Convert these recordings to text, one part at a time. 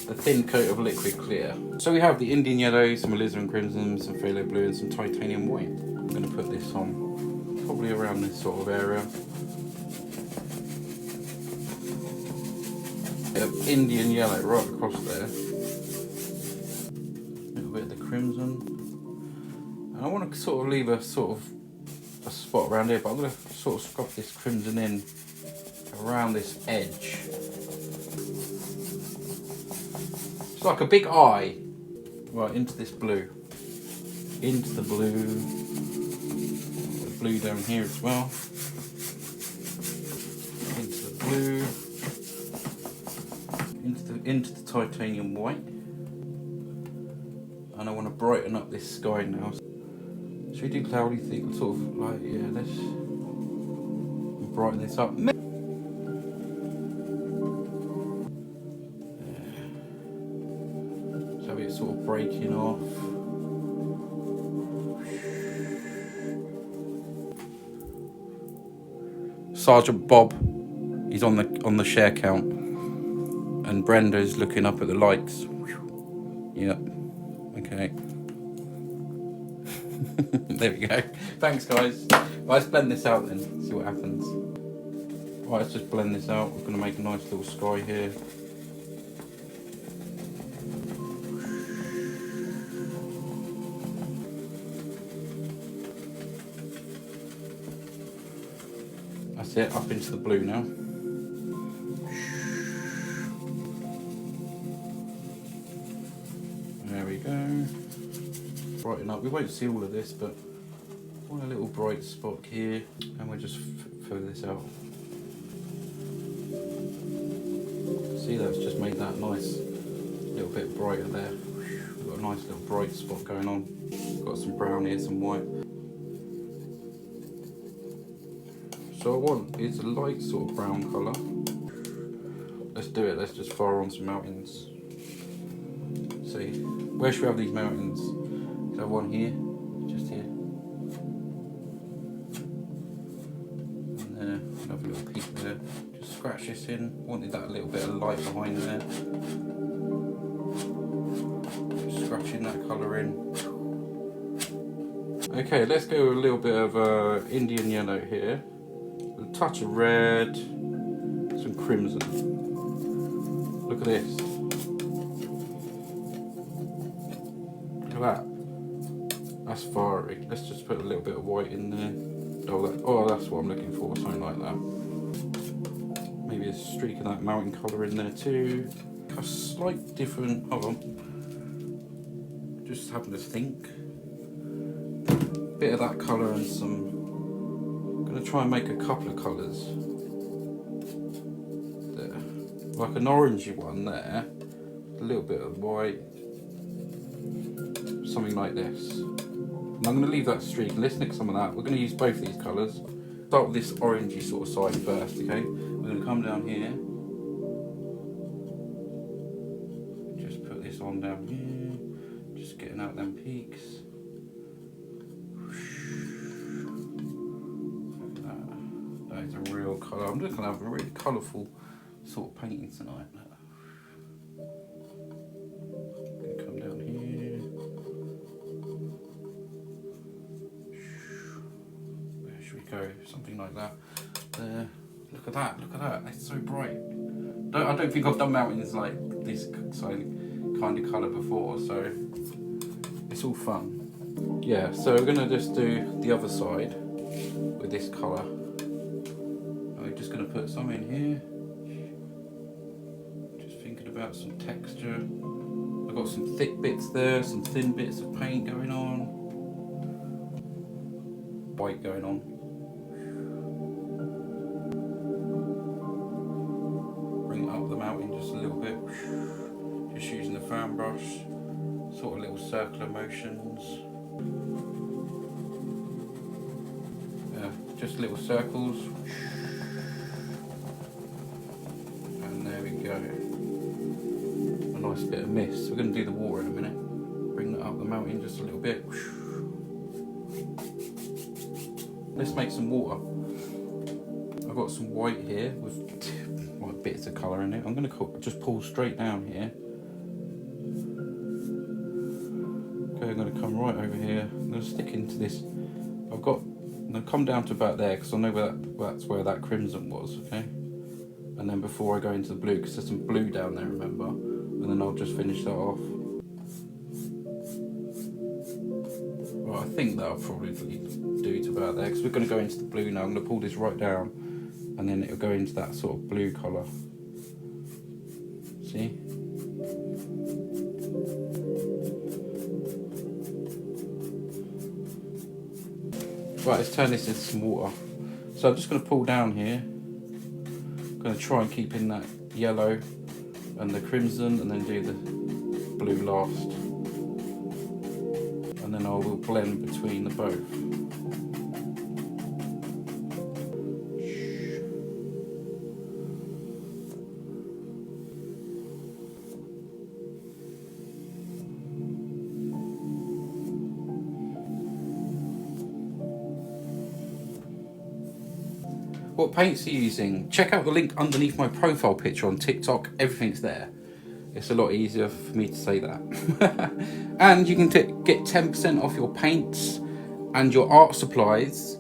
a thin coat of liquid clear. So we have the Indian yellow, some alizarin crimson, some phthalo blue and some titanium white. I'm going to put this on probably around this sort of area. Indian yellow right across there. A little bit of the crimson. And I want to sort of leave a spot around here, but I'm going to sort of scrub this crimson in around this edge. It's like a big eye. Right, into this blue. Into the blue. The blue down here as well. Into the blue. Into the titanium white. And I want to brighten up this sky now. Should we do cloudy things? Sort of like, yeah, let's brighten this up. So it's sort of breaking off. Sergeant Bob, he's on the share count, and Brenda's looking up at the lights. Yep. Okay. There we go. Thanks, guys. Let's blend this out then. See what happens. Right, let's just blend this out. We're going to make a nice little sky here. That's it. Up into the blue now. There we go. Brighten up. We won't see all of this, but I want a little bright spot here, and we'll just fill this out. See, that's just made that nice little bit brighter there. We've got a nice little bright spot going on. Got some brown here, some white. So I want it's a light sort of brown colour. Let's do it. Let's just fire on some mountains. See, where should we have these mountains? Should I have one here? Just here. And there, have a little peek there. Just scratch this in. Wanted that little bit of light behind there. Just scratching that colour in. Okay, let's go with a little bit of Indian yellow here. A touch of red, some crimson. Look at this. Look at that. That's fiery. Let's just put a little bit of white in there. Oh, that's what I'm looking for, something like that. Maybe a streak of that mountain colour in there too. A slight different, hold on. Just having to think. Bit of that colour and some, I'm going to try and make a couple of colours. There. Like an orangey one there. A little bit of white. Something like this. And I'm going to leave that streak. Let's nick some of that. We're going to use both these colours. Start with this orangey sort of side first, okay? We're going to come down here. Just put this on down here. Just getting out them peaks. That is a real colour. I'm just going to have a really colourful sort of painting tonight. Come down here. Where should we go? Something like that. There. Look at that. Look at that. It's so bright. I don't think I've done mountains like this kind of colour before, so it's all fun. Yeah, so we're going to just do the other side with this colour. And we're just going to put some in here. Just thinking about some texture. I've got some thick bits there, some thin bits of paint going on. White going on. Bring it up the mountain just a little bit. Just using the fan brush. Sort of little circular motions. Yeah, just little circles. And there we go. A nice bit of mist. We're going to do the water in a minute. Bring that up the mountain just a little bit. Let's make some water. I've got some white here with bits of colour in it. I'm going to just pull straight down here come right over here. I'm going to stick into this. I'm going to come down to about there because I know that's where that crimson was, okay? And then before I go into the blue, because there's some blue down there, remember? And then I'll just finish that off. Well, I think that'll probably do to about there, because we're going to go into the blue now. I'm going to pull this right down, and then it'll go into that sort of blue colour. See? Right, let's turn this into some water. So I'm just going to pull down here. I'm going to try and keep in that yellow and the crimson, and then do the blue last. And then I will blend between the both. What paints are you using? Check out the link underneath my profile picture on TikTok. Everything's there. It's a lot easier for me to say that. And you can get 10% off your paints and your art supplies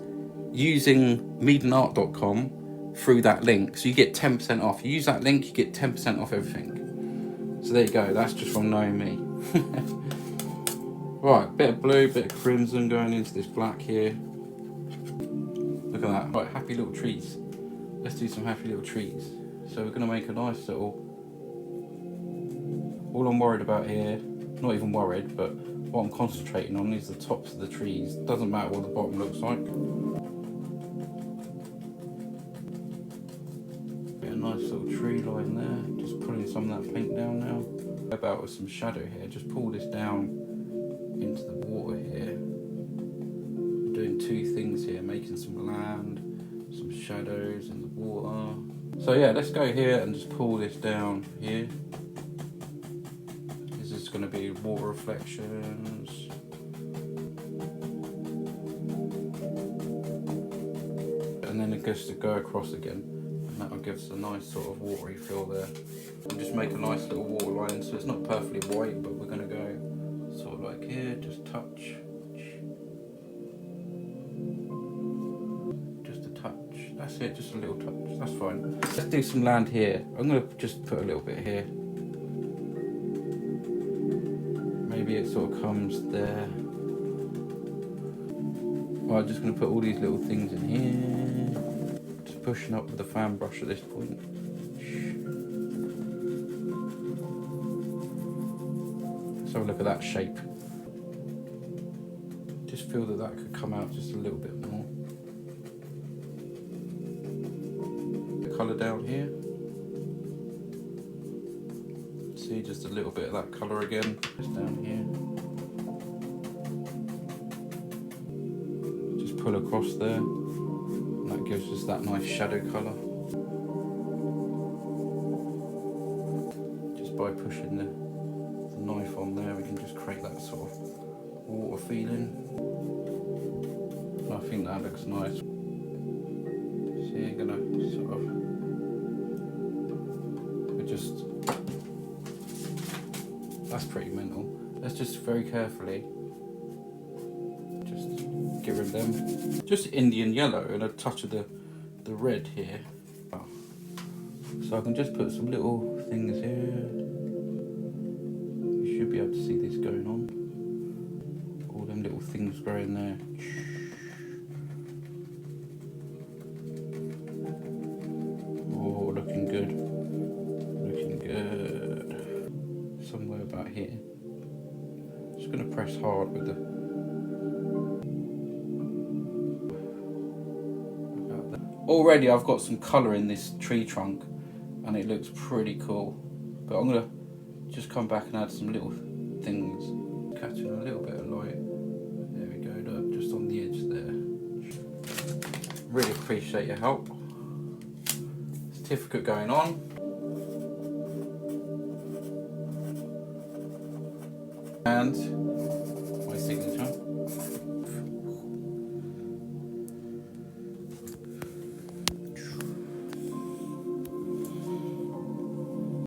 using meadenart.com through that link. So you get 10% off. You use that link, you get 10% off everything. So there you go. That's just from knowing me. Right, bit of blue, bit of crimson going into this black here. Look at that. Right, happy little trees. Let's do some happy little trees. So we're going to make a nice little... All I'm worried about here, not even worried, but what I'm concentrating on is the tops of the trees. Doesn't matter what the bottom looks like. Get a nice little tree line there. Just pulling some of that paint down now. About with some shadow here. Just pull this down into the water here. Doing two things here, making some land, some shadows in the water. So yeah, let's go here and just pull this down here. This is going to be water reflections. And then it goes to go across again, and that will give us a nice sort of watery feel there. And just make a nice little water line, so it's not perfectly white, but we're going to go sort of like here, just touch. That's it, just a little touch, that's fine. Let's do some land here. I'm going to just put a little bit here. Maybe it sort of comes there. Right, I'm just going to put all these little things in here. Just pushing up with the fan brush at this point. Let's have a look at that shape. Just feel that could come out just a little bit more. Colour down here. See, just a little bit of that colour again, just down here. Just pull across there, and that gives us that nice shadow colour. Just by pushing the knife on there, we can just create that sort of water feeling. And I think that looks nice. See, I'm gonna sort of just, that's pretty mental. Let's just very carefully just get rid of them. Just Indian yellow and a touch of the red here. So I can just put some little things here. You should be able to see this going on. All them little things growing there. Oh, looking good. Somewhere about here. Just going to press hard with the... Already I've got some colour in this tree trunk and it looks pretty cool. But I'm going to just come back and add some little things. Catching a little bit of light. There we go, look, just on the edge there. Really appreciate your help. Certificate going on. And